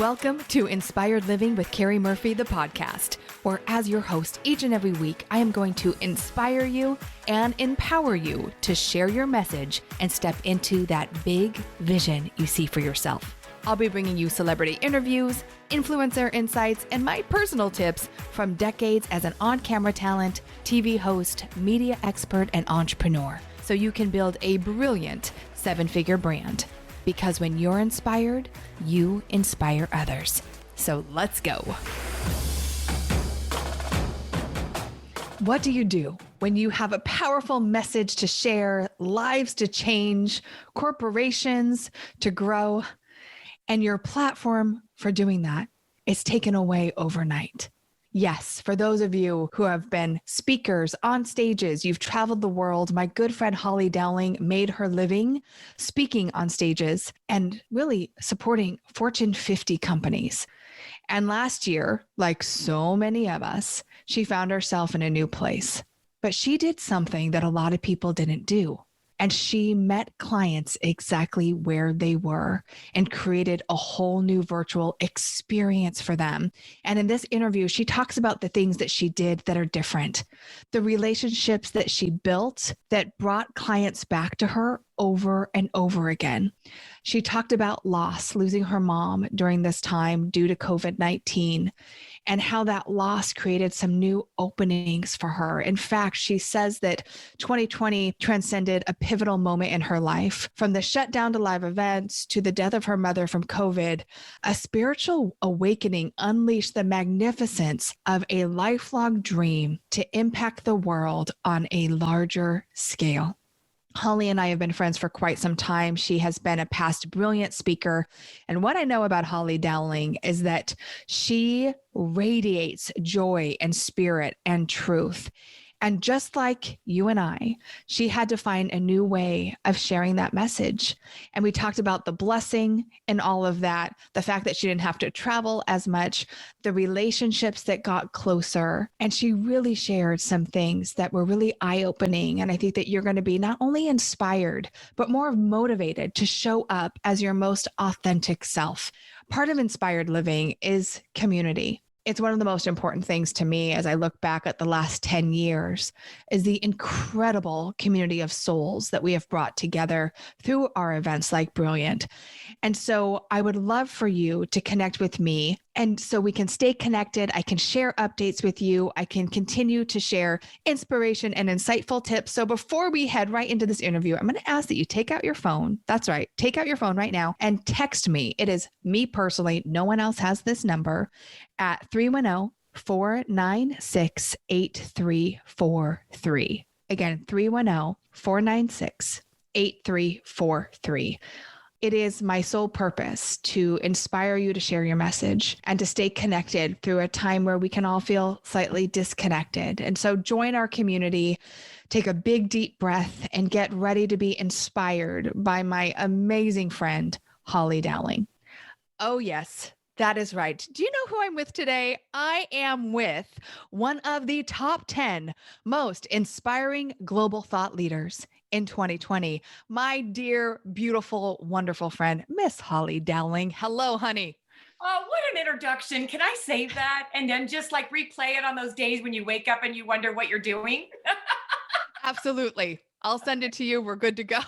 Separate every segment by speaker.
Speaker 1: Welcome to Inspired Living with Carrie Murphy, the podcast, where as your host each and every week, I am going to inspire you and empower you to share your message and step into that big vision you see for yourself. I'll be bringing you celebrity interviews, influencer insights, and my personal tips from decades as an on-camera talent, TV host, media expert, and entrepreneur, so you can build a brilliant seven-figure brand. Because when you're inspired, you inspire others. So let's go. What do you do when you have a powerful message to share, lives to change, corporations to grow, and your platform for doing that is taken away overnight? Yes, for those of you who have been speakers on stages, you've traveled the world. My good friend Holly Dowling made her living speaking on stages and really supporting Fortune 50 companies. And last year, like so many of us, she found herself in a new place. But she did something that a lot of people didn't do. And she met clients exactly where they were and created a whole new virtual experience for them. And in this interview, she talks about the things that she did that are different, the relationships that she built that brought clients back to her over and over again. She talked about loss, losing her mom during this time due to COVID-19, and how that loss created some new openings for her. In fact, she says that 2020 transcended a pivotal moment in her life. From the shutdown to live events to the death of her mother from COVID, a spiritual awakening unleashed the magnificence of a lifelong dream to impact the world on a larger scale. Holly and I have been friends for quite some time. She has been a past brilliant speaker. And what I know about Holly Dowling is that she radiates joy and spirit and truth. And just like you and I, she had to find a new way of sharing that message. And we talked about the blessing and all of that, the fact that she didn't have to travel as much, the relationships that got closer. And she really shared some things that were really eye-opening. And I think that you're going to be not only inspired, but more motivated to show up as your most authentic self. Part of inspired living is community. It's one of the most important things to me as I look back at the last 10 years is the incredible community of souls that we have brought together through our events like Brilliant. And so I would love for you to connect with me. And so we can stay connected. I can share updates with you. I can continue to share inspiration and insightful tips. So before we head right into this interview, I'm going to ask that you take out your phone. That's right. Take out your phone right now and text me. It is me personally. No one else has this number at 310-496-8343. Again, 310-496-8343. It is my sole purpose to inspire you to share your message and to stay connected through a time where we can all feel slightly disconnected. And so join our community, take a big, deep breath, and get ready to be inspired by my amazing friend, Holly Dowling. Oh, yes. That is right. Do you know who I'm with today? I am with one of the top 10 most inspiring global thought leaders in 2020. My dear, beautiful, wonderful friend, Miss Holly Dowling. Hello, honey.
Speaker 2: Oh, what an introduction. Can I save that and then just like replay it on those days when you wake up and you wonder what you're doing?
Speaker 1: Absolutely. I'll send it to you. We're good to go.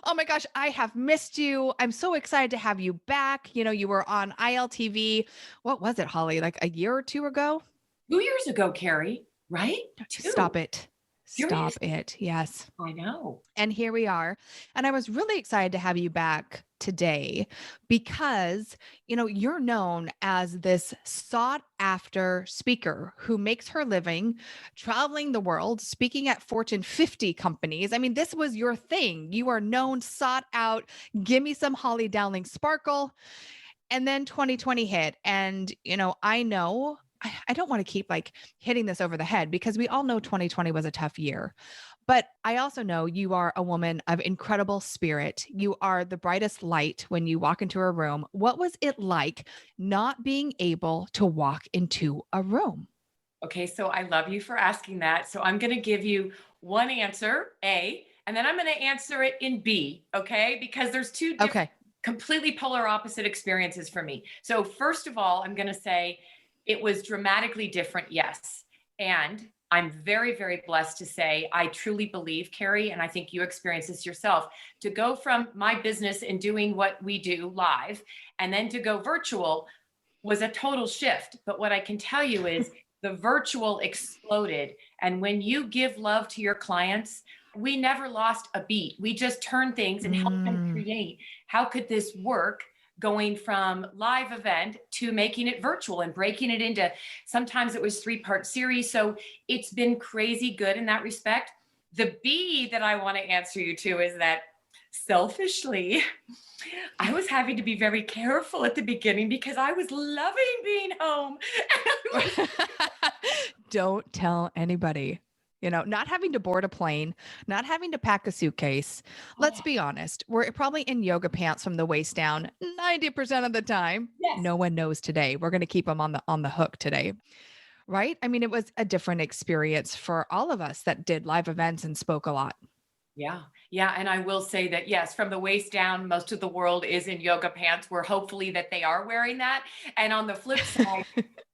Speaker 1: Oh my gosh, I have missed you. I'm so excited to have you back. You know, you were on ILTV. What was it, Holly? Like a year or two ago?
Speaker 2: 2 years ago, Carrie, right?
Speaker 1: Stop it. Stop it. Yes.
Speaker 2: I know.
Speaker 1: And here we are. And I was really excited to have you back today because, you know, you're known as this sought after speaker who makes her living traveling the world, speaking at Fortune 50 companies. I mean, this was your thing. You are known, sought out. Give me some Holly Dowling sparkle. And then 2020 hit. And, you know, I don't want to keep like hitting this over the head because we all know 2020 was a tough year. But I also know you are a woman of incredible spirit. You are the brightest light when you walk into a room. What was it like not being able to walk into a room?
Speaker 2: Okay, so I love you for asking that. So I'm going to give you one answer, A, and then I'm going to answer it in B, okay? Because there's two different completely polar opposite experiences for me. So first of all, I'm going to say it was dramatically different. Yes. And I'm very, very blessed to say I truly believe, Carrie, and I think you experience this yourself, to go from my business and doing what we do live and then to go virtual was a total shift. But what I can tell you is the virtual exploded. And when you give love to your clients, we never lost a beat. We just turned things and helped them create. How could this work? Going from live event to making it virtual and breaking it into, sometimes it was 3-part series. So it's been crazy good in that respect. The B that I want to answer you to is that selfishly, I was having to be very careful at the beginning because I was loving being home.
Speaker 1: Don't tell anybody. Not having to board a plane, not having to pack a suitcase. Let's be honest. We're probably in yoga pants from the waist down 90% of the time.
Speaker 2: Yes.
Speaker 1: No one knows today. We're going to keep them on the hook today. Right? I mean, it was a different experience for all of us that did live events and spoke a lot.
Speaker 2: Yeah. Yeah. And I will say that, yes, from the waist down, most of the world is in yoga pants. We're hopefully that they are wearing that. And on the flip side,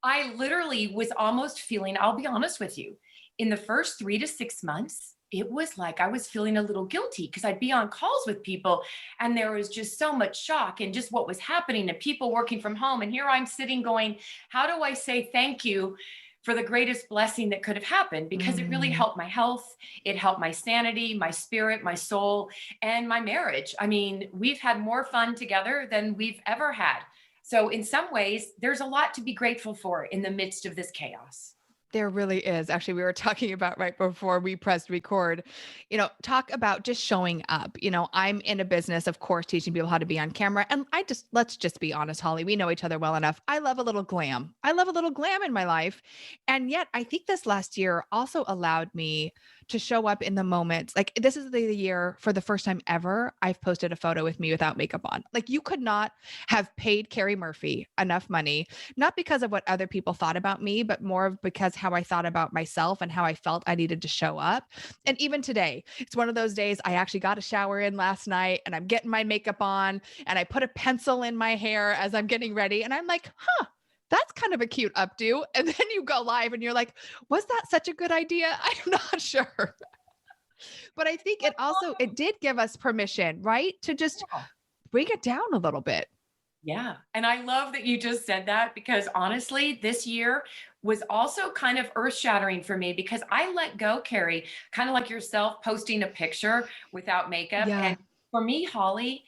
Speaker 2: I literally was almost feeling, I'll be honest with you, in the first 3 to 6 months, it was like I was feeling a little guilty because I'd be on calls with people and there was just so much shock and just what was happening and people working from home. And here I'm sitting going, how do I say thank you for the greatest blessing that could have happened? Because it really helped my health. It helped my sanity, my spirit, my soul, and my marriage. I mean, we've had more fun together than we've ever had. So in some ways, there's a lot to be grateful for in the midst of this chaos.
Speaker 1: There really is. Actually, we were talking about right before we pressed record, talk about just showing up. I'm in a business, of course, teaching people how to be on camera. And let's just be honest, Holly, we know each other well enough. I love a little glam. I love a little glam in my life. And yet I think this last year also allowed me to show up in the moments. Like this is the year for the first time ever, I've posted a photo with me without makeup on. Like you could not have paid Carrie Murphy enough money, not because of what other people thought about me, but more because how I thought about myself and how I felt I needed to show up. And even today, it's one of those days I actually got a shower in last night and I'm getting my makeup on and I put a pencil in my hair as I'm getting ready. And I'm like, that's kind of a cute updo. And then you go live and you're like, was that such a good idea? I'm not sure. But I think it did give us permission, right? To just bring it down a little bit.
Speaker 2: Yeah. And I love that you just said that because honestly, this year was also kind of earth shattering for me because I let go, Carrie, kind of like yourself posting a picture without makeup.
Speaker 1: Yeah.
Speaker 2: And for me, Holly,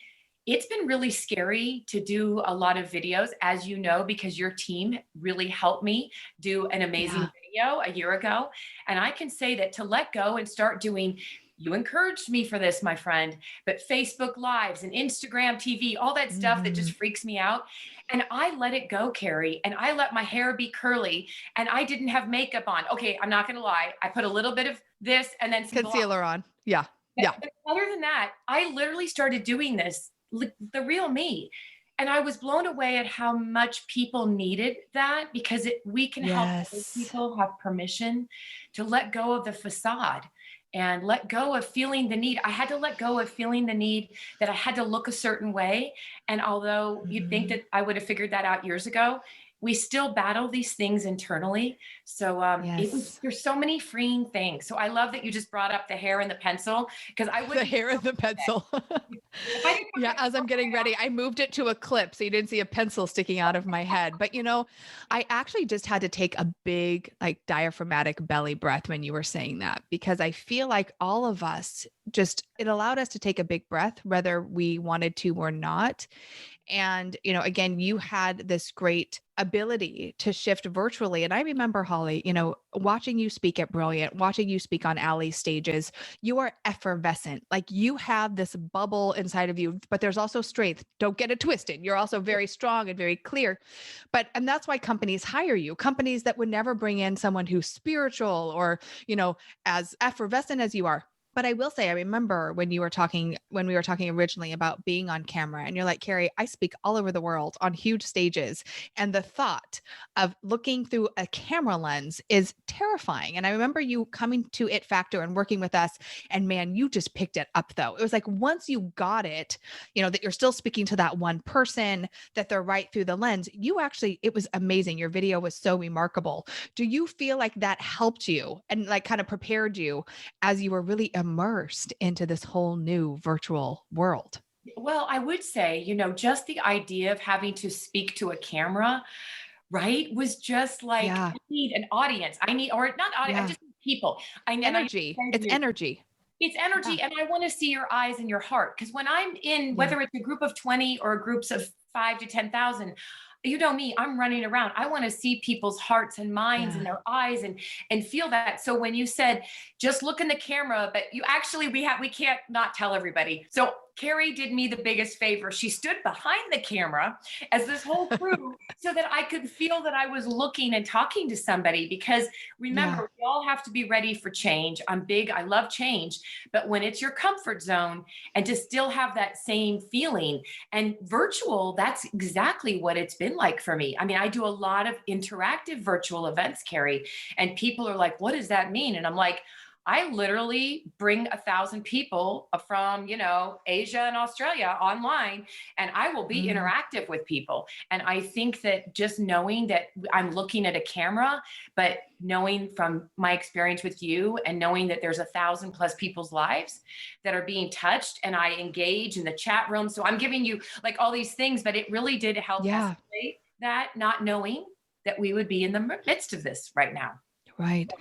Speaker 2: it's been really scary to do a lot of videos, as you know, because your team really helped me do an amazing video a year ago. And I can say that to let go and start doing, you encouraged me for this, my friend, but Facebook Lives and Instagram TV, all that stuff that just freaks me out. And I let it go, Carrie, and I let my hair be curly and I didn't have makeup on. Okay, I'm not going to lie. I put a little bit of this and then some
Speaker 1: concealer on. Yeah. Yeah.
Speaker 2: But other than that, I literally started doing this, the real me. And I was blown away at how much people needed that because we can help other people have permission to let go of the facade and let go of feeling the need. I had to let go of feeling the need that I had to look a certain way. And although you'd think that I would have figured that out years ago, we still battle these things internally. So there's so many freeing things. So I love that you just brought up the hair and the pencil because I would
Speaker 1: the hair and the pencil. Yeah, as I'm getting ready, I moved it to a clip so you didn't see a pencil sticking out of my head. But I actually just had to take a big diaphragmatic belly breath when you were saying that, because I feel like all of us it allowed us to take a big breath, whether we wanted to or not. And, again, you had this great ability to shift virtually. And I remember, Holly, watching you speak at Brilliant, watching you speak on Allie's stages, you are effervescent. Like you have this bubble inside of you, but there's also strength. Don't get it twisted. You're also very strong and very clear. And that's why companies hire you, companies that would never bring in someone who's spiritual or, as effervescent as you are. But I will say, I remember when we were talking originally about being on camera, and you're like, Carrie, I speak all over the world on huge stages. And the thought of looking through a camera lens is terrifying. And I remember you coming to It Factor and working with us. And man, you just picked it up though. It was like once you got it, that you're still speaking to that one person, that they're right through the lens, it was amazing. Your video was so remarkable. Do you feel like that helped you and like kind of prepared you as you were really immersed into this whole new virtual world?
Speaker 2: Well, I would say, just the idea of having to speak to a camera, right, was just like,
Speaker 1: Yeah.
Speaker 2: I need an audience. Or not audience, I
Speaker 1: Yeah.
Speaker 2: just need people. I
Speaker 1: Energy.
Speaker 2: send
Speaker 1: It's
Speaker 2: you.
Speaker 1: energy.
Speaker 2: It's
Speaker 1: Yeah.
Speaker 2: energy, and I want to see your eyes and your heart. Because when I'm in,
Speaker 1: Yeah.
Speaker 2: whether it's a group of 20 or groups of 5 to 10,000, you know me, I'm running around. I want to see people's hearts and minds and
Speaker 1: Yeah.
Speaker 2: their eyes and feel that. So when you said just look in the camera, but you actually we can't not tell everybody. So Carrie did me the biggest favor. She stood behind the camera as this whole crew so that I could feel that I was looking and talking to somebody. Because
Speaker 1: Yeah.
Speaker 2: remember, we all have to be ready for change. I'm big, I love change, but when it's your comfort zone and to still have that same feeling, and virtual, that's exactly what it's been like for me. I mean, I do a lot of interactive virtual events, Carrie, and people are like, what does that mean? And I'm like, I literally bring 1,000 people from, Asia and Australia online, and I will be
Speaker 1: Mm.
Speaker 2: interactive with people. And I think that just knowing that I'm looking at a camera, but knowing from my experience with you and knowing that there's 1,000+ people's lives that are being touched, and I engage in the chat room. So I'm giving you like all these things, but it really did help
Speaker 1: Yeah.
Speaker 2: escalate that, not knowing that we would be in the midst of this right now.
Speaker 1: Right.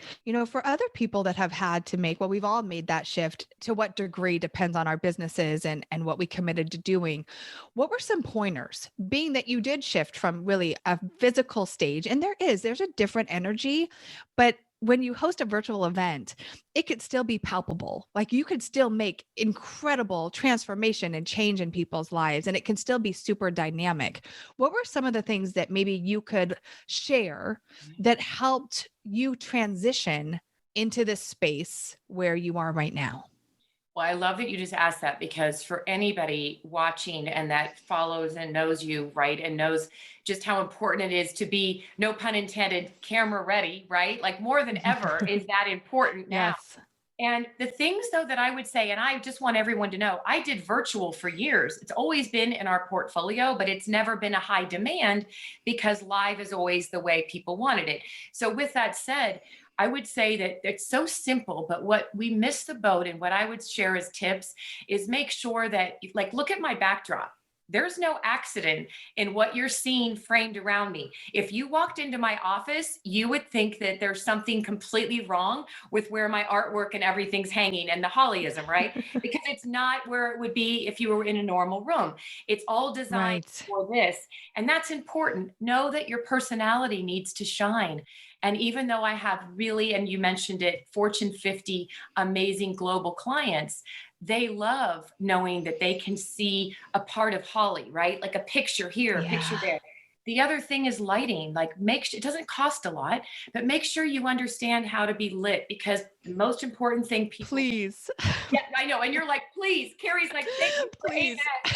Speaker 1: For other people that have had to make, well, we've all made that shift. To what degree depends on our businesses and what we committed to doing. What were some pointers, being that you did shift from really a physical stage, and there's a different energy, but when you host a virtual event, it could still be palpable. Like you could still make incredible transformation and change in people's lives, and it can still be super dynamic. What were some of the things that maybe you could share that helped you transition into this space where you are right now?
Speaker 2: Well, I love that you just asked that, because for anybody watching and that follows and knows you, right, and knows just how important it is to be, no pun intended, camera ready, right? Like more than ever is that important now.
Speaker 1: Yes.
Speaker 2: And the things though that I would say, and I just want everyone to know, I did virtual for years. It's always been in our portfolio, but it's never been a high demand because live is always the way people wanted it. So with that said, I would say that it's so simple, but what we miss the boat, and what I would share as tips is make sure that, like, look at my backdrop. There's no accident in what you're seeing framed around me. If you walked into my office, you would think that there's something completely wrong with where my artwork and everything's hanging and the Hollyism, right? Because it's not where it would be if you were in a normal room. It's all designed
Speaker 1: Right.
Speaker 2: for this. And that's important. Know that your personality needs to shine. And even though I have really, and you mentioned it, Fortune 50 amazing global clients, they love knowing that they can see a part of Holly, right? Like a picture here, a picture
Speaker 1: Yeah.
Speaker 2: there. The other thing is lighting. Like, make sure it doesn't cost a lot, but make sure you understand how to be lit, because the most important thing people,
Speaker 1: Please.
Speaker 2: yeah, I know. And you're like, please, Carrie's like, thank you for
Speaker 1: Please.
Speaker 2: amen.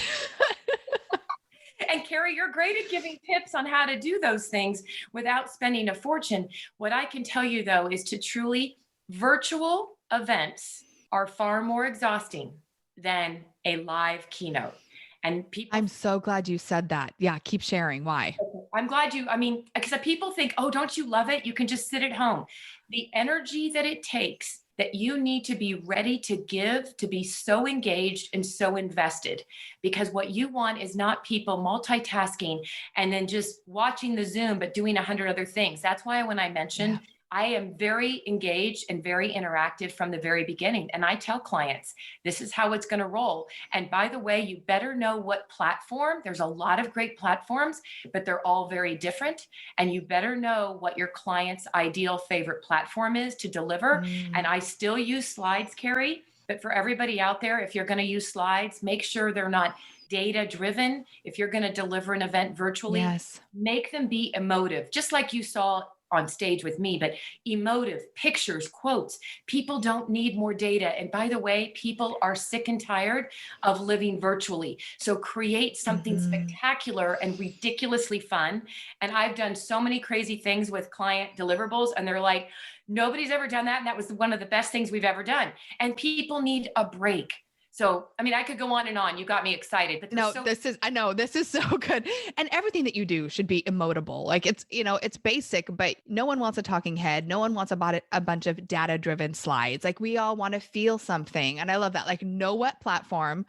Speaker 2: And Carrie, you're great at giving tips on how to do those things without spending a fortune. What I can tell you though is to truly, virtual events are far more exhausting than a live keynote. And people,
Speaker 1: I'm so glad you said that. Yeah, keep sharing. Why?
Speaker 2: I'm glad you, I mean, because people think, oh, don't you love it? You can just sit at home. The energy that it takes, that you need to be ready to give, to be so engaged and so invested, because what you want is not people multitasking and then just watching the Zoom, but doing 100 other things. That's why when I
Speaker 1: Yeah.
Speaker 2: mentioned, I am very engaged and very interactive from the very beginning. And I tell clients, this is how it's going to roll. And by the way, you better know what platform. There's a lot of great platforms, but they're all very different. And you better know what your client's ideal favorite platform is to deliver. And
Speaker 1: Mm.
Speaker 2: I still use slides, Carrie. But for everybody out there, if you're going to use slides, make sure they're not data driven. If you're going to deliver an event virtually,
Speaker 1: Yes.
Speaker 2: make them be emotive, just like you saw on stage with me, but emotive pictures, quotes. People don't need more data. And by the way, people are sick and tired of living virtually. So create something
Speaker 1: Mhm.
Speaker 2: spectacular and ridiculously fun. And I've done so many crazy things with client deliverables, and they're like, nobody's ever done that. And that was one of the best things we've ever done. And people need a break. So, I mean, I could go on and on. You got me excited, but there's
Speaker 1: No,
Speaker 2: so
Speaker 1: I know this is so good. And everything that you do should be emotable. Like it's, it's basic, but no one wants a talking head. No one wants a bunch of data driven slides. Like we all want to feel something. And I love that. Like know what platform,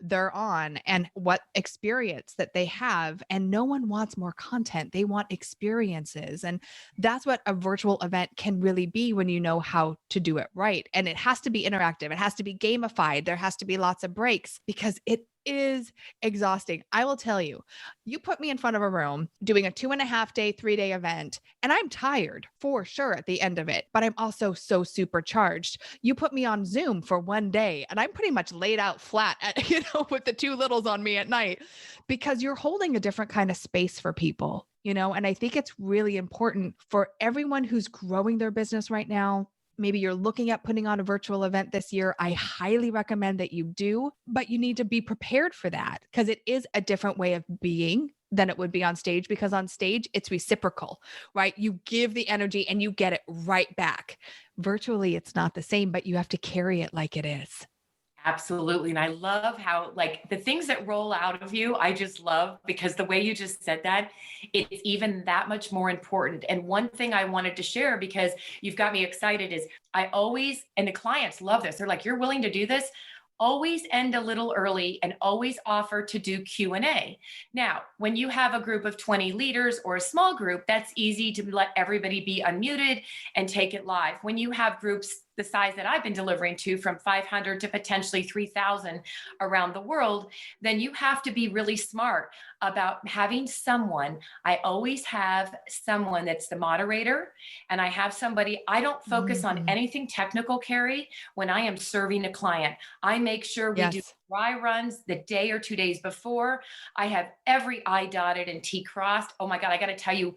Speaker 1: they're on and what experience that they have. And no one wants more content. They want experiences. And that's what a virtual event can really be when you know how to do it right. And it has to be interactive. It has to be gamified. There has to be lots of breaks because it is exhausting. I will tell you, you put me in front of a room doing a 2.5 day, 3 day event, and I'm tired for sure at the end of it, but I'm also so supercharged. You put me on Zoom for 1 day and I'm pretty much laid out flat at, with the two littles on me at night because you're holding a different kind of space for people, and I think it's really important for everyone who's growing their business right now. Maybe you're looking at putting on a virtual event this year. I highly recommend that you do, but you need to be prepared for that because it is a different way of being than it would be on stage because on stage it's reciprocal, right? You give the energy and you get it right back. Virtually, it's not the same, but you have to carry it like it is.
Speaker 2: absolutely. And I love how, like, the things that roll out of you, I just love because the way you just said that, it's even that much more important. And one thing I wanted to share because you've got me excited is I always, and the clients love this. They're like, you're willing to do this? Always end a little early and always offer to do Q&A. Now, when you have a group of 20 leaders or a small group, that's easy to let everybody be unmuted and take it live. When you have groups the size that I've been delivering to from 500 to potentially 3,000 around the world, then you have to be really smart about having someone. I always have someone that's the moderator, and I have somebody, I don't focus on
Speaker 1: Mhm.
Speaker 2: anything technical, Carrie, when I am serving a client. I make sure we do
Speaker 1: Yes.
Speaker 2: dry runs the day or 2 days before. I have every I dotted and T crossed. Oh my God, I got to tell you,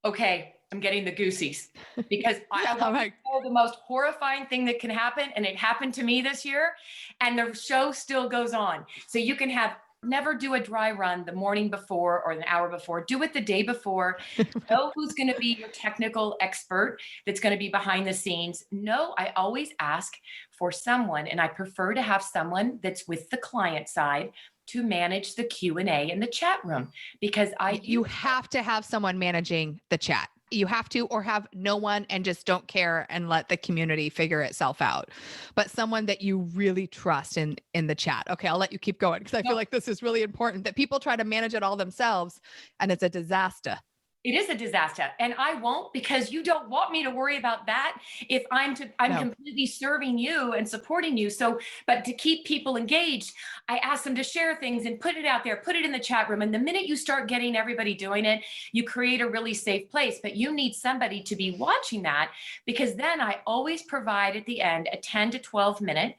Speaker 2: okay, I'm getting the goosies because I
Speaker 1: All
Speaker 2: want you to
Speaker 1: right.
Speaker 2: know the most horrifying thing that can happen. And it happened to me this year. And the show still goes on. So you can have never do a dry run the morning before or an hour before. Do it the day before. Know who's going to be your technical expert that's going to be behind the scenes. No, I always ask for someone, and I prefer to have someone that's with the client side to manage the Q&A in the chat room because I
Speaker 1: You
Speaker 2: use
Speaker 1: have to have someone managing the chat. You have to, or have no one and just don't care and let the community figure itself out. But someone that you really trust in the chat. Okay, I'll let you keep going because I feel like this is really important that people try to manage it all themselves and it's a disaster.
Speaker 2: it is a disaster, and I won't because you don't want me to worry about that if I'm
Speaker 1: No.
Speaker 2: completely serving you and supporting you. So, but to keep people engaged, I ask them to share things and put it out there, put it in the chat room. And the minute you start getting everybody doing it, you create a really safe place. But you need somebody to be watching that because then I always provide at the end a 10 to 12 minute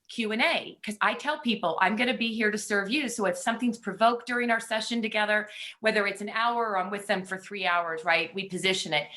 Speaker 2: Q&A because I tell people I'm going to be here to serve you. So if something's provoked during our session together, whether it's an hour or I'm with them for 3 hours, right? We position it.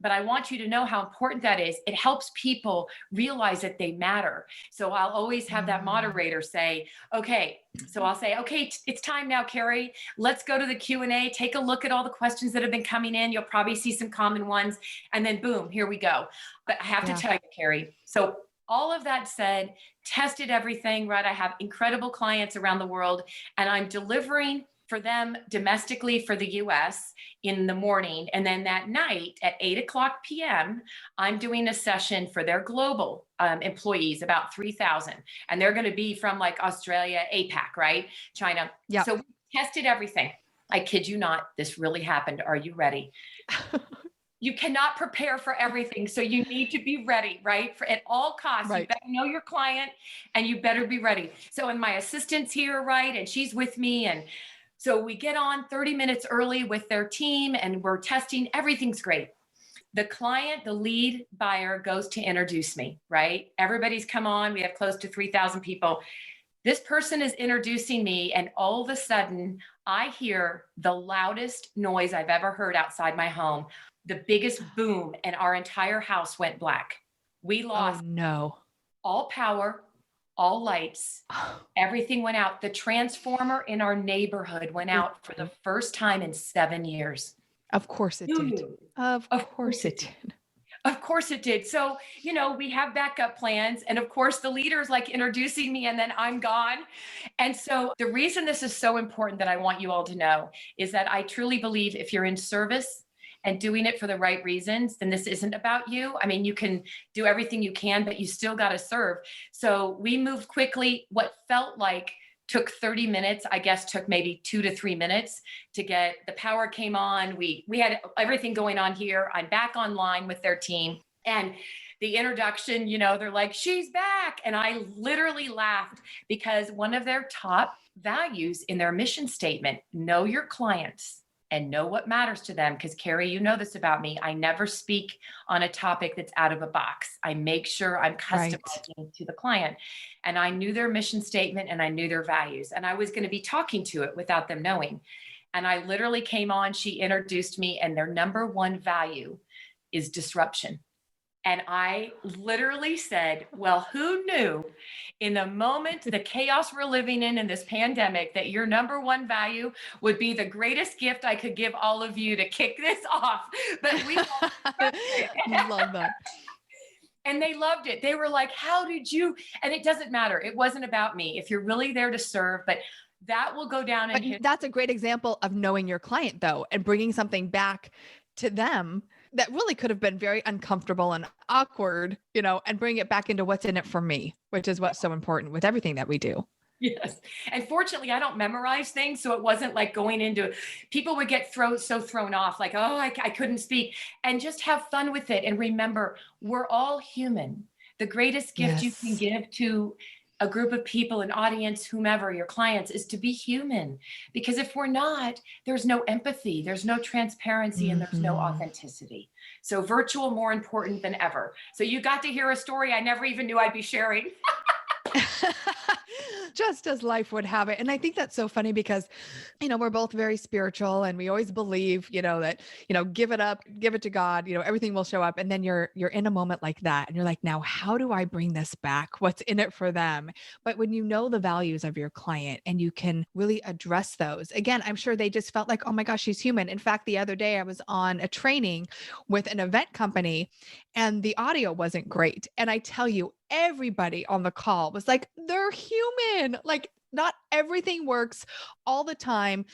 Speaker 2: But I want you to know how important that is. It helps people realize that they matter. So I'll always have that
Speaker 1: Mm.
Speaker 2: moderator say, okay, so I'll say, okay, it's time now, Carrie. Let's go to the Q&A. Take a look at all the questions that have been coming in. You'll probably see some common ones. And then boom, here we go. But I have to
Speaker 1: Yeah.
Speaker 2: tell you, Carrie, so all of that said, tested everything, right? I have incredible clients around the world, and I'm delivering for them domestically for the US in the morning. And then that night at 8 o'clock p.m., I'm doing a session for their global employees, about 3,000. And they're going to be from like Australia, APAC, right? China.
Speaker 1: Yeah.
Speaker 2: So we tested everything. I kid you not, this really happened. Are you ready? You cannot prepare for everything. So you need to be ready, right? For at all costs, you
Speaker 1: Right.
Speaker 2: better know your client and you better be ready. So, and my assistant's here, right? And she's with me. And so we get on 30 minutes early with their team and we're testing. Everything's great. The client, the lead buyer goes to introduce me, right? Everybody's come on. We have close to 3,000 people. This person is introducing me, and all of a sudden, I hear the loudest noise I've ever heard outside my home. the biggest boom and our entire house went black. We
Speaker 1: Oh
Speaker 2: lost
Speaker 1: no.
Speaker 2: all power, all lights, everything went out. The transformer in our neighborhood went out for the first time in 7 years.
Speaker 1: Of course it
Speaker 2: Who
Speaker 1: did.
Speaker 2: knew?
Speaker 1: Of
Speaker 2: Of
Speaker 1: course
Speaker 2: course it
Speaker 1: it
Speaker 2: did.
Speaker 1: did.
Speaker 2: Of course it did. So, we have backup plans. And of course, the leader's like introducing me and then I'm gone. And so, the reason this is so important that I want you all to know is that I truly believe if you're in service and doing it for the right reasons, then this isn't about you. I mean, you can do everything you can, but you still got to serve. So, we moved quickly. What felt like took 30 minutes, I guess took maybe 2 to 3 minutes to get the power came on. We had everything going on here. I'm back online with their team. And the introduction, they're like, she's back. And I literally laughed because one of their top values in their mission statement, know your clients and know what matters to them. Because Carrie, you know this about me. I never speak on a topic that's out of a box. I make sure I'm customizing to the client. And I knew their mission statement and I knew their values. And I was going to be talking to it without them knowing. And I literally came on, she introduced me, and their number one value is disruption. And I literally said, well, who knew in the moment, the chaos we're living in this pandemic, that your number one value would be the greatest gift I could give all of you to kick this off. But we
Speaker 1: love that.
Speaker 2: And they loved it. They were like, how did you? And it doesn't matter. It wasn't about me. If you're really there to serve, but that will go down in history.
Speaker 1: That's a great example of knowing your client though, and bringing something back to them that really could have been very uncomfortable and awkward, and bring it back into what's in it for me, which is what's so important with everything that we do.
Speaker 2: Yes. And fortunately, I don't memorize things. So it wasn't like going into, people would get so thrown off, like, oh, I couldn't speak, and just have fun with it. And remember, we're all human. The greatest gift you can give to a group of people, an audience, whomever, your clients, is to be human. Because if we're not, there's no empathy, there's no transparency, and there's no authenticity. So virtual, more important than ever. So you got to hear a story I never even knew I'd be sharing.
Speaker 1: Just as life would have it. And I think that's so funny because, we're both very spiritual and we always believe, that, give it up, give it to God, everything will show up. And then you're in a moment like that. And you're like, now, how do I bring this back? What's in it for them? But when you know the values of your client and you can really address those, again, I'm sure they just felt like, oh my gosh, she's human. In fact, the other day I was on a training with an event company and the audio wasn't great. And I tell you, everybody on the call was like, they're human. Like, not everything works all the time.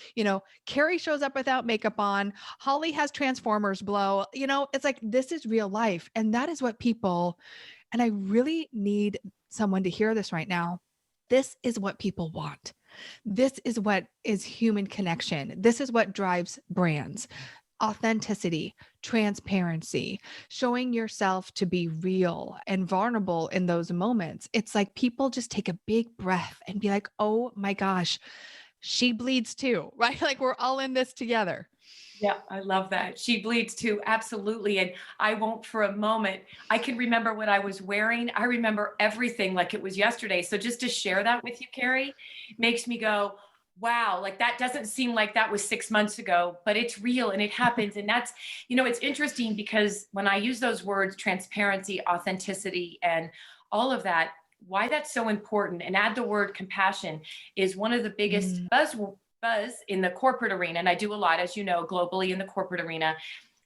Speaker 1: Carrie shows up without makeup on. Holly has Transformers blow. It's like, this is real life. And that is what people, and I really need someone to hear this right now. This is what people want. This is what is human connection. This is what drives brands. Authenticity, transparency, showing yourself to be real and vulnerable in those moments. It's like people just take a big breath and be like, oh my gosh, she bleeds too, right? Like we're all in this together.
Speaker 2: Yeah, I love that. She bleeds too. Absolutely. And I won't for a moment. I can remember what I was wearing. I remember everything like it was yesterday. So just to share that with you, Carrie, makes me go, wow, like that doesn't seem like that was 6 months ago, but it's real and it happens. And that's, it's interesting because when I use those words, transparency, authenticity, and all of that, why that's so important, and add the word compassion, is one of the biggest buzz in the corporate arena. And I do a lot, as you know, globally in the corporate arena,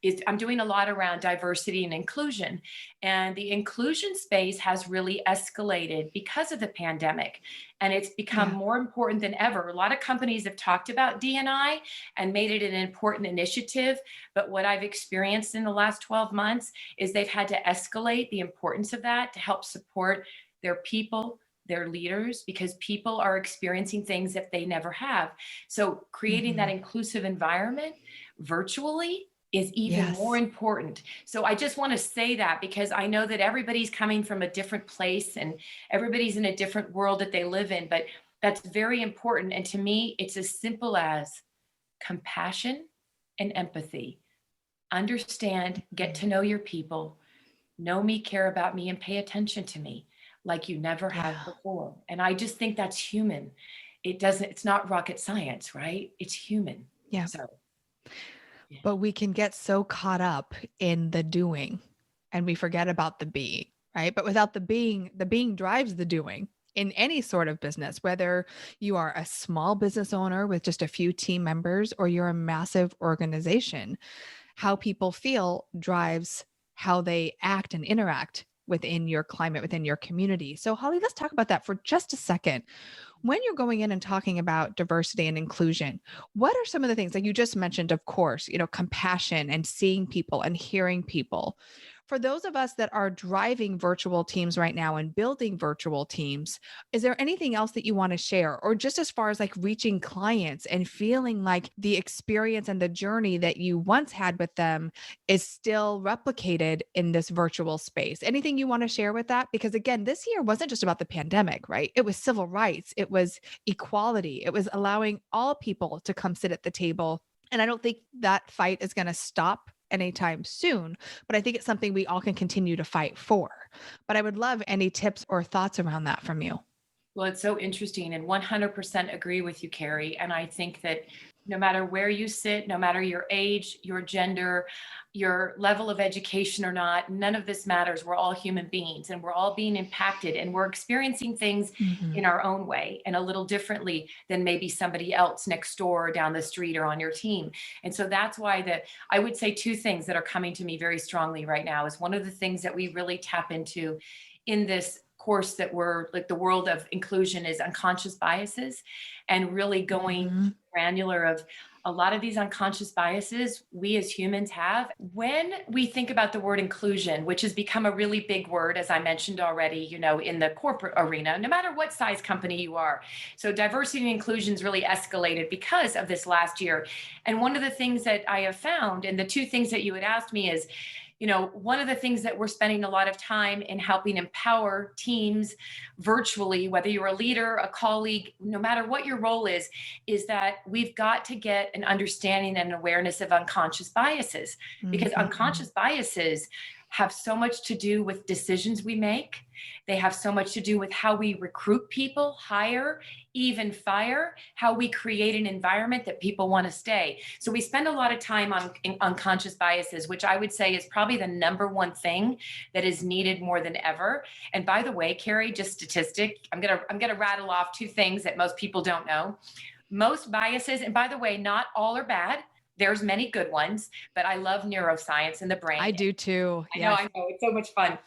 Speaker 2: is I'm doing a lot around diversity and inclusion. And the inclusion space has really escalated because of the pandemic. And it's become more important than ever. A lot of companies have talked about D&I and made it an important initiative. But what I've experienced in the last 12 months is they've had to escalate the importance of that to help support their people, their leaders, because people are experiencing things that they never have. So creating that inclusive environment virtually is even more important. So I just want to say that because I know that everybody's coming from a different place and everybody's in a different world that they live in, but that's very important. And to me, it's as simple as compassion and empathy. Understand, get to know your people, know me, care about me, and pay attention to me like you never have before. And I just think that's human. It's not rocket science, right? It's human.
Speaker 1: Yeah.
Speaker 2: So
Speaker 1: but we can get so caught up in the doing and we forget about the being, right? But without the being drives the doing in any sort of business, whether you are a small business owner with just a few team members or you're a massive organization. How people feel drives how they act and interact within your climate, within your community. So, Holly, let's talk about that for just a second. When you're going in and talking about diversity and inclusion, what are some of the things like you just mentioned, of course, compassion and seeing people and hearing people. For those of us that are driving virtual teams right now and building virtual teams, is there anything else that you want to share? Or just as far as like reaching clients and feeling like the experience and the journey that you once had with them is still replicated in this virtual space? Anything you want to share with that? Because again, this year wasn't just about the pandemic, right? It was civil rights, it was equality, it was allowing all people to come sit at the table. And I don't think that fight is going to stop anytime soon, but I think it's something we all can continue to fight for. But I would love any tips or thoughts around that from you.
Speaker 2: Well, it's so interesting and 100% agree with you, Carrie. And I think that no matter where you sit, no matter your age, your gender, your level of education or not, none of this matters. We're all human beings and we're all being impacted and we're experiencing things in our own way and a little differently than maybe somebody else next door or down the street or on your team. And so that's why I would say two things that are coming to me very strongly right now is one of the things that we really tap into in this course that we're like the world of inclusion is unconscious biases and really going granular of a lot of these unconscious biases we as humans have. When we think about the word inclusion, which has become a really big word, as I mentioned already, in the corporate arena, no matter what size company you are. So diversity and inclusion has really escalated because of this last year. And one of the things that I have found, and the two things that you had asked me is, one of the things that we're spending a lot of time in helping empower teams virtually, whether you're a leader, a colleague, no matter what your role is that we've got to get an understanding and awareness of unconscious biases, because unconscious biases have so much to do with decisions we make. They have so much to do with how we recruit people, hire, even fire, how we create an environment that people want to stay. So we spend a lot of time on unconscious biases, which I would say is probably the number one thing that is needed more than ever. And by the way, Carrie, just statistic, I'm gonna rattle off two things that most people don't know. Most biases, and by the way, not all are bad. There's many good ones, but I love neuroscience and the brain.
Speaker 1: I do too.
Speaker 2: I know. It's so much fun.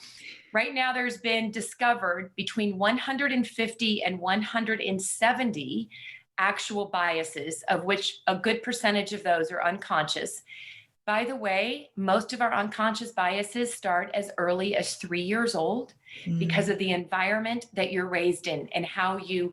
Speaker 2: Right now, there's been discovered between 150 and 170 actual biases, of which a good percentage of those are unconscious. By the way, most of our unconscious biases start as early as 3 years old because of the environment that you're raised in and how you,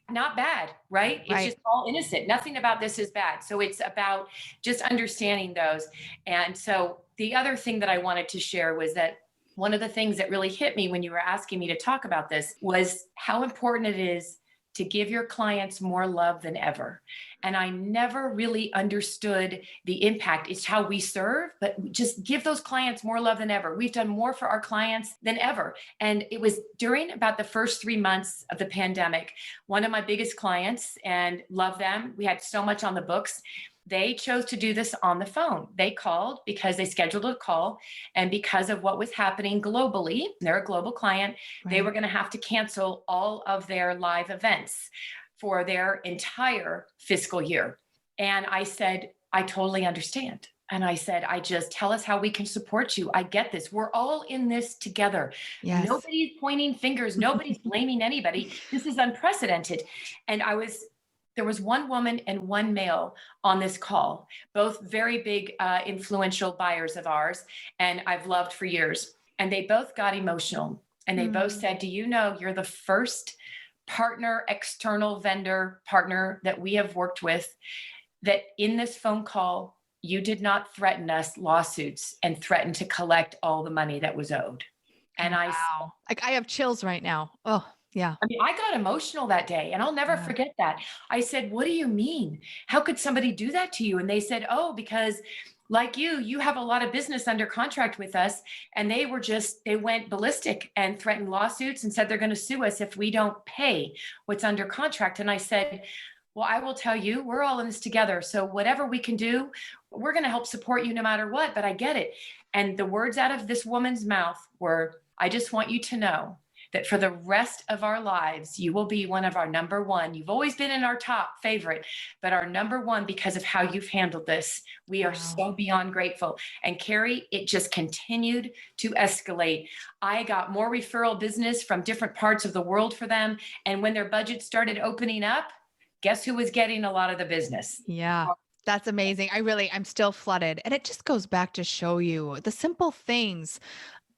Speaker 2: not bad, right? It's just all innocent. Nothing about this is bad. So it's about just understanding those. And so the other thing that I wanted to share was that one of the things that really hit me when you were asking me to talk about this was how important it is to give your clients more love than ever. And I never really understood the impact. It's how we serve, but just give those clients more love than ever. We've done more for our clients than ever. And it was during about the first 3 months of the pandemic, one of my biggest clients, and love them, we had so much on the books, they chose to do this on the phone. They called because they scheduled a call. And because of what was happening globally, they're a global client, they were going to have to cancel all of their live events for their entire fiscal year. And I said, I totally understand. And I said, just tell us how we can support you. I get this. We're all in this together. Yes. Nobody's pointing fingers. Nobody's blaming anybody. This is unprecedented. And there was one woman and one male on this call, both very big, influential buyers of ours, and I've loved for years. And they both got emotional. And they both said, do you know you're the first partner, external vendor partner that we have worked with, that in this phone call, you did not threaten us lawsuits and threaten to collect all the money that was owed. And I
Speaker 1: have chills right now. Oh, yeah.
Speaker 2: I mean, I got emotional that day and I'll never forget that. I said, what do you mean? How could somebody do that to you? And they said, oh, because like you have a lot of business under contract with us. And they went ballistic and threatened lawsuits and said they're going to sue us if we don't pay what's under contract. And I said, Well, I will tell you, we're all in this together. So whatever we can do, we're going to help support you no matter what, but I get it. And the words out of this woman's mouth were, I just want you to know that for the rest of our lives, you will be one of our number one. You've always been in our top favorite, but our number one because of how you've handled this. We are
Speaker 1: Wow.
Speaker 2: so beyond grateful. And Carrie, it just continued to escalate. I got more referral business from different parts of the world for them. And when their budget started opening up, guess who was getting a lot of the business?
Speaker 1: Yeah. That's amazing. I'm still flooded. And it just goes back to show you the simple things.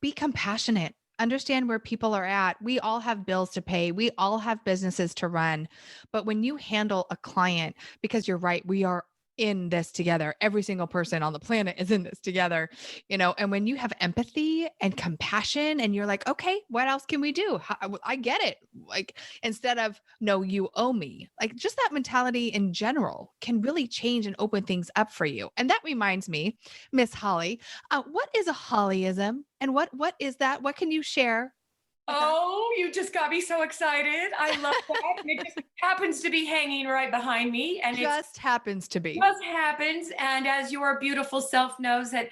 Speaker 1: Be compassionate. Understand where people are at. We all have bills to pay. We all have businesses to run. But when you handle a client, because you're right, we are in this together. Every single person on the planet is in this together, and when you have empathy and compassion and you're like, okay, what else can we do? I get it. Like, instead of, no, you owe me, like, just that mentality in general can really change and open things up for you. And that reminds me, Miss Holly, what is a Hollyism, and what is that? What can you share with us?
Speaker 2: Oh, you just got me so excited. I love that. And it just happens to be hanging right behind me. And it's
Speaker 1: Just happens to be.
Speaker 2: just happens. And as your beautiful self knows, that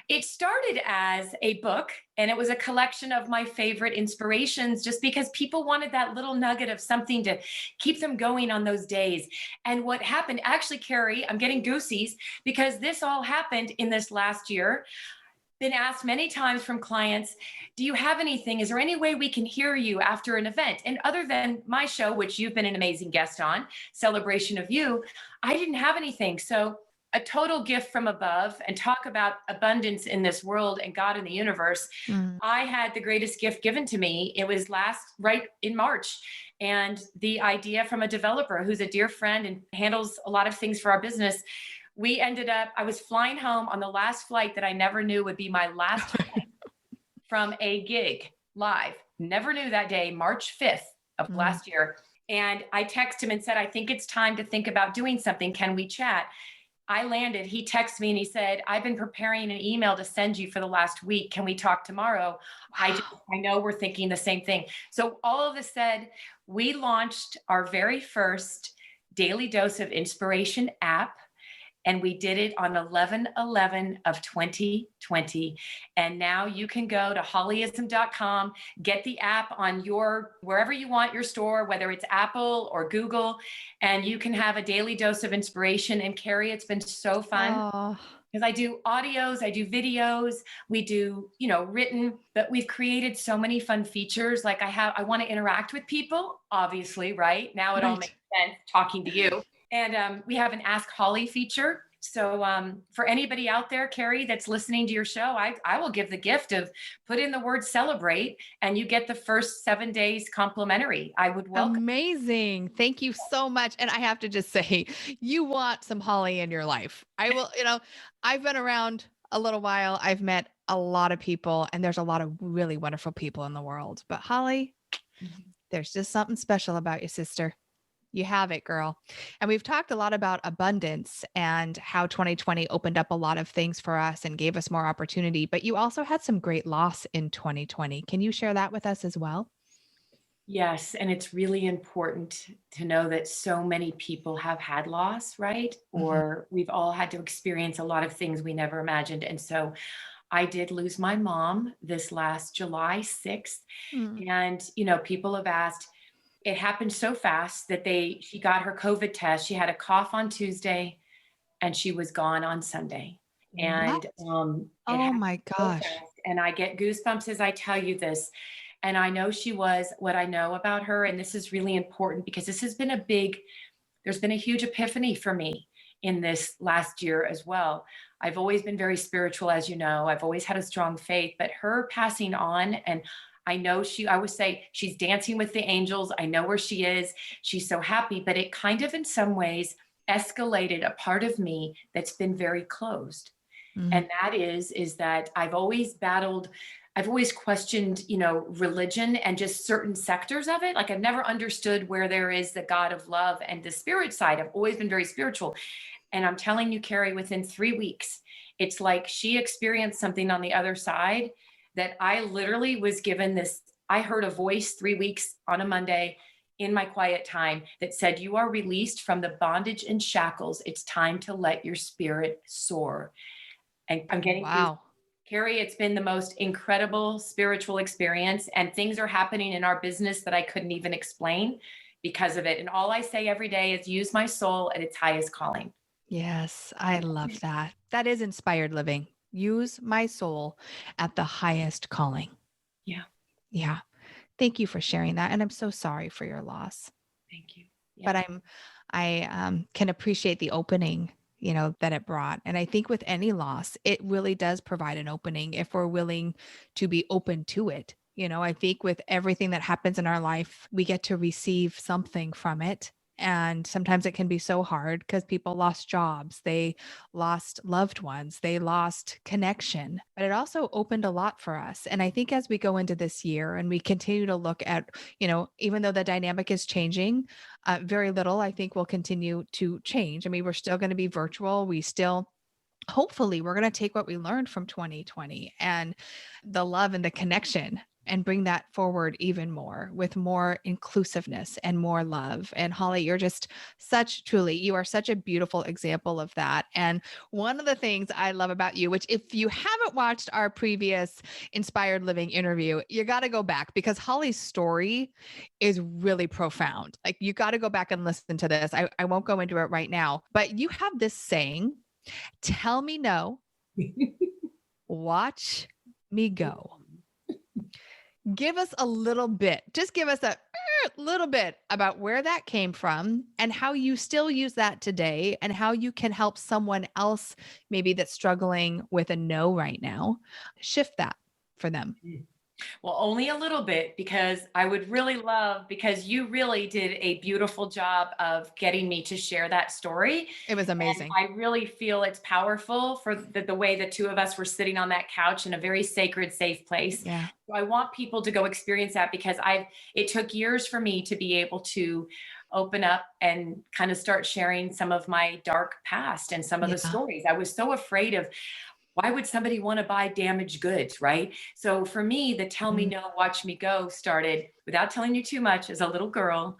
Speaker 2: it started as a book and it was a collection of my favorite inspirations just because people wanted that little nugget of something to keep them going on those days. And what happened, actually, Carrie, I'm getting goosies because this all happened in this last year. Been asked many times from clients, do you have anything? Is there any way we can hear you after an event? And other than my show, which you've been an amazing guest on, Celebration of You, I didn't have anything. So a total gift from above, and talk about abundance in this world and God in the universe.
Speaker 1: Mm.
Speaker 2: I had the greatest gift given to me. It was right in March. And the idea from a developer who's a dear friend and handles a lot of things for our business. I was flying home on the last flight that I never knew would be my last flight from a gig live. Never knew that day, March 5th of
Speaker 1: Mm.
Speaker 2: last year. And I texted him and said, I think it's time to think about doing something. Can we chat? I landed. He texted me and he said, I've been preparing an email to send you for the last week. Can we talk tomorrow?
Speaker 1: Wow.
Speaker 2: I know we're thinking the same thing. So all of this said, we launched our very first Daily Dose of Inspiration app. And we did it on 11/11 of 2020. And now you can go to hollyism.com, get the app on wherever you want your store, whether it's Apple or Google, and you can have a daily dose of inspiration. And Carrie, it's been so fun
Speaker 1: Oh,
Speaker 2: because I do audios, I do videos, we do, written, but we've created so many fun features. Like I want to interact with people, obviously, right? Now it all
Speaker 1: right.
Speaker 2: makes sense talking to you. And we have an Ask Holly feature. So for anybody out there, Carrie, that's listening to your show, I will give the gift of put in the word celebrate and you get the first 7 days complimentary. I would welcome.
Speaker 1: Amazing. Thank you so much. And I have to just say, you want some Holly in your life. I've been around a little while. I've met a lot of people, and there's a lot of really wonderful people in the world. But Holly, there's just something special about you, sister. You have it, girl. And we've talked a lot about abundance and how 2020 opened up a lot of things for us and gave us more opportunity. But you also had some great loss in 2020. Can you share that with us as well?
Speaker 2: Yes, and it's really important to know that so many people have had loss, right?
Speaker 1: Mhm.
Speaker 2: Or we've all had to experience a lot of things we never imagined. And so I did lose my mom this last July 6th.
Speaker 1: Mm.
Speaker 2: And, people have asked, it happened so fast that she got her COVID test. She had a cough on Tuesday and she was gone on Sunday.
Speaker 1: What?
Speaker 2: And it
Speaker 1: Oh
Speaker 2: happened
Speaker 1: my
Speaker 2: so
Speaker 1: gosh.
Speaker 2: fast. And I get goosebumps as I tell you this. And I know she was what I know about her. And this is really important because there's been a huge epiphany for me in this last year as well. I've always been very spiritual, as you know. I've always had a strong faith, but her passing on, and I would say she's dancing with the angels. I know where she is. She's so happy, but it kind of in some ways escalated a part of me that's been very closed.
Speaker 1: Mm.
Speaker 2: And that is that I've always questioned, religion and just certain sectors of it. Like I've never understood where there is the God of love and the spirit side. I've always been very spiritual. And I'm telling you, Carrie, within 3 weeks, it's like she experienced something on the other side that I literally was given this. I heard a voice 3 weeks on a Monday. in my quiet time that said, "You are released from the bondage and shackles. It's time to let your spirit soar." And I'm getting goose.
Speaker 1: Wow.
Speaker 2: Carrie, it's been the most incredible spiritual experience, and things are happening in our business that I couldn't even explain because of it. And all I say every day is use my soul at its highest calling.
Speaker 1: Yes, I love that. That is inspired living. Use my soul at the highest calling.
Speaker 2: Yeah,
Speaker 1: Yeah. Thank you for sharing that. And I'm so sorry for your loss.
Speaker 2: thank you.
Speaker 1: But
Speaker 2: Yeah.
Speaker 1: I can appreciate the opening, that it brought. And I think with any loss, it really does provide an opening if we're willing to be open to it. I think with everything that happens in our life, we get to receive something from it. And sometimes it can be so hard because people lost jobs, they lost loved ones, they lost connection. But it also opened a lot for us. And I think as we go into this year and we continue to look at, even though the dynamic is changing, very little, I think, will continue to change. I mean, we're still going to be virtual. We still, hopefully, we're going to take what we learned from 2020 and the love and the connection and bring that forward even more with more inclusiveness and more love. And Holly, you are such a beautiful example of that. And one of the things I love about you, which if you haven't watched our previous Inspired Living interview, you got to go back because Holly's story is really profound. Like you got to go back and listen to this. I won't go into it right now, but you have this saying, tell me no, watch me go. Give us a little bit, just give us a little bit about where that came from and how you still use that today and how you can help someone else maybe that's struggling with a no right now, shift that for them.
Speaker 2: Well, only a little bit because I would really love, because you really did a beautiful job of getting me to share that story.
Speaker 1: It was
Speaker 2: And
Speaker 1: amazing.
Speaker 2: I really feel it's powerful for the way the two of us were sitting on that couch in a very sacred, safe place.
Speaker 1: Yeah.
Speaker 2: So I want people to go experience that because it took years for me to be able to open up and kind of start sharing some of my dark past and some of the
Speaker 1: Yeah.
Speaker 2: stories. I was so afraid of, why would somebody want to buy damaged goods, right? So for me, the tell me
Speaker 1: Mm.
Speaker 2: no, watch me go started, without telling you too much, as a little girl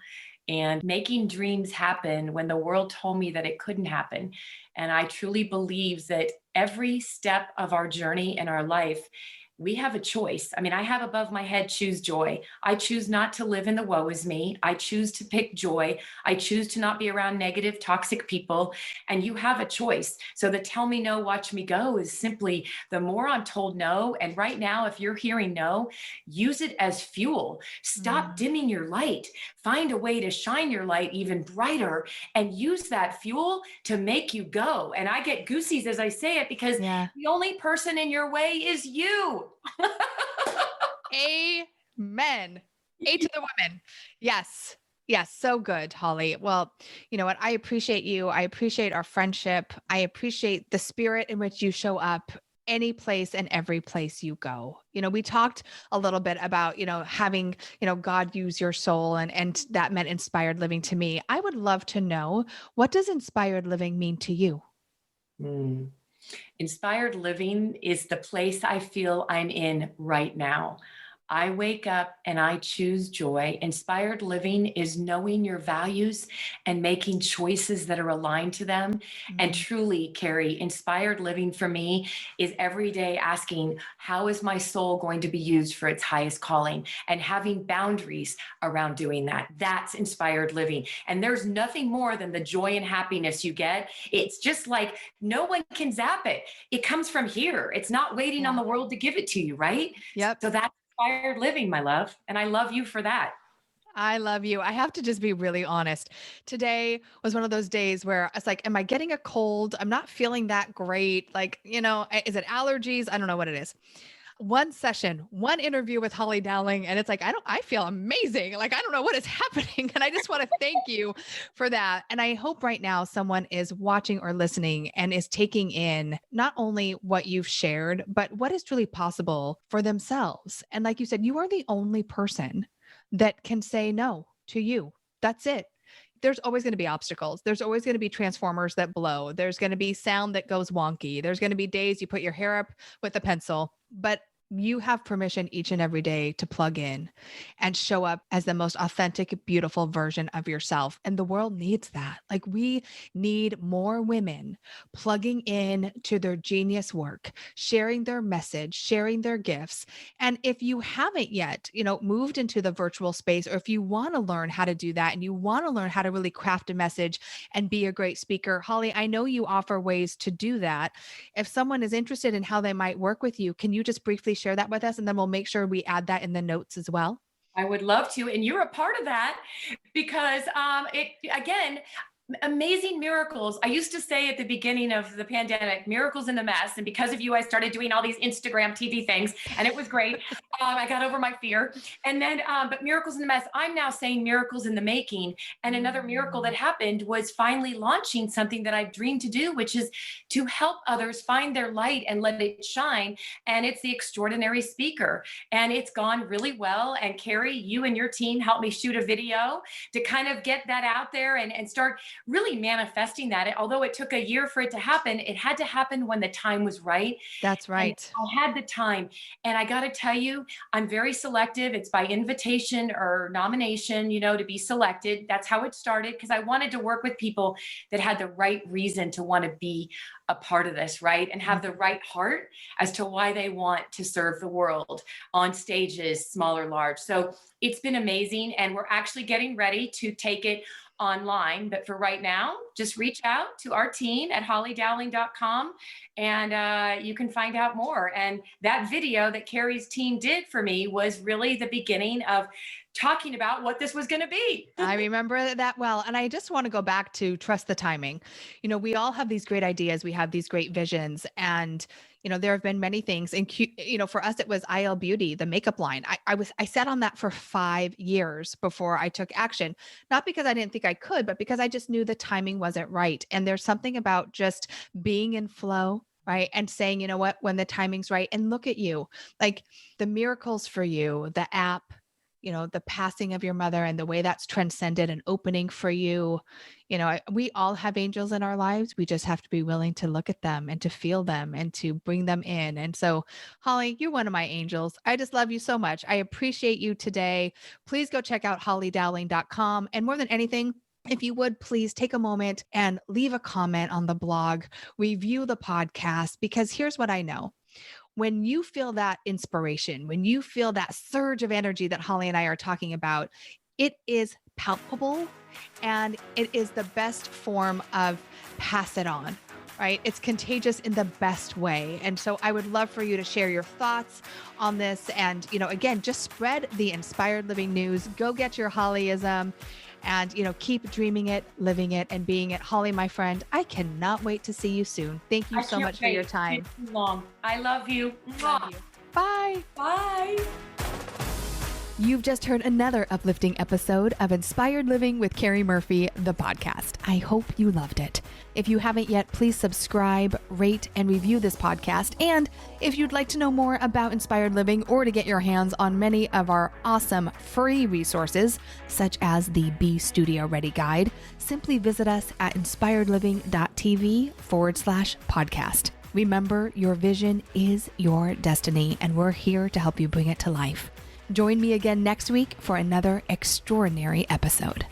Speaker 2: and making dreams happen when the world told me that it couldn't happen. And I truly believe that every step of our journey in our life, we have a choice. I mean, I have above my head, choose joy. I choose not to live in the woe is me. I choose to pick joy. I choose to not be around negative, toxic people. And you have a choice. So the tell me no, watch me go is simply the more I'm told no. And right now, if you're hearing no, use it as fuel. Stop
Speaker 1: Mm.
Speaker 2: dimming your light. Find a way to shine your light even brighter and use that fuel to make you go. And I get goosies as I say it because
Speaker 1: Yeah.
Speaker 2: the only person in your way is you.
Speaker 1: Amen. A to the woman. Yes. Yes. So good, Holly. Well, you know what? I appreciate you. I appreciate our friendship. I appreciate the spirit in which you show up any place and every place you go. We talked a little bit about, having, God use your soul and that meant inspired living to me. I would love to know, what does inspired living mean to you?
Speaker 2: Mm. Inspired living is the place I feel I'm in right now. I wake up and I choose joy. Inspired living is knowing your values and making choices that are aligned to them. And
Speaker 1: Mm.
Speaker 2: truly, Carrie, inspired living for me is every day asking, how is my soul going to be used for its highest calling? And having boundaries around doing that. That's inspired living. And there's nothing more than the joy and happiness you get. It's just like no one can zap it. It comes from here. It's not waiting on
Speaker 1: Yeah.
Speaker 2: the world to give it to you, right?
Speaker 1: Yep.
Speaker 2: So that's inspired living, my love. And I love you for that.
Speaker 1: I love you. I have to just be really honest. Today was one of those days where I was like, am I getting a cold? I'm not feeling that great. Like, is it allergies? I don't know what it is. One session, one interview with Holly Dowling, and it's like, I feel amazing. Like, I don't know what is happening. And I just want to thank you for that. And I hope right now someone is watching or listening and is taking in not only what you've shared, but what is truly possible for themselves. And like you said, you are the only person that can say no to you. That's it. There's always going to be obstacles. There's always going to be transformers that blow. There's going to be sound that goes wonky. There's going to be days you put your hair up with a pencil. But you have permission each and every day to plug in and show up as the most authentic, beautiful version of yourself. And the world needs that. Like, we need more women plugging in to their genius work, sharing their message, sharing their gifts. And if you haven't yet, moved into the virtual space, or if you want to learn how to do that and you want to learn how to really craft a message and be a great speaker, Holly, I know you offer ways to do that. If someone is interested in how they might work with you, can you just briefly share that with us? And then we'll make sure we add that in the notes as well.
Speaker 2: I would love to. And you're a part of that because again, amazing miracles. I used to say at the beginning of the pandemic, miracles in the mess. And because of you, I started doing all these Instagram TV things, and it was great. I got over my fear. And then, but miracles in the mess, I'm now saying miracles in the making. And another miracle that happened was finally launching something that I dreamed to do, which is to help others find their light and let it shine. And it's the Extraordinary Speaker. And it's gone really well. And Carrie, you and your team helped me shoot a video to kind of get that out there and start really manifesting that. Although it took a year for it to happen, it had to happen when the time was right.
Speaker 1: That's right.
Speaker 2: And I had the time. And I got to tell you, I'm very selective. It's by invitation or nomination, to be selected. That's how it started, because I wanted to work with people that had the right reason to want to be a part of this, right? And have the right heart as to why they want to serve the world on stages, small or large. So it's been amazing. And we're actually getting ready to take it online. But for right now, just reach out to our team at hollydowling.com and you can find out more. And that video that Carrie's team did for me was really the beginning of talking about what this was going to be.
Speaker 1: I remember that well. And I just want to go back to trust the timing. We all have these great ideas. We have these great visions. And, there have been many things. And, for us, it was IL Beauty, the makeup line. I sat on that for 5 years before I took action, not because I didn't think I could, but because I just knew the timing wasn't right. And there's something about just being in flow, right? And saying, you know what, when the timing's right. And look at you, like the miracles for you, the app, the passing of your mother and the way that's transcended an opening for you. We all have angels in our lives. We just have to be willing to look at them and to feel them and to bring them in. And so, Holly, you're one of my angels. I just love you so much. I appreciate you today. Please go check out hollydowling.com. And more than anything, if you would please take a moment and leave a comment on the blog, review the podcast, because here's what I know. When you feel that inspiration, when you feel that surge of energy that Holly and I are talking about, it is palpable and it is the best form of pass it on, right? It's contagious in the best way. And so I would love for you to share your thoughts on this. And, again, just spread the inspired living news. Go get your Hollyism. And, keep dreaming it, living it, and being it. Holly, my friend, I cannot wait to see you soon. Thank you so much for your time.
Speaker 2: Too long. I love you.
Speaker 1: Love you. Bye.
Speaker 2: Bye.
Speaker 1: You've just heard another uplifting episode of Inspired Living with Carrie Murphy, the podcast. I hope you loved it. If you haven't yet, please subscribe, rate, and review this podcast. And if you'd like to know more about Inspired Living or to get your hands on many of our awesome free resources, such as the Be Studio Ready Guide, simply visit us at inspiredliving.tv/podcast. Remember, your vision is your destiny, and we're here to help you bring it to life. Join me again next week for another extraordinary episode.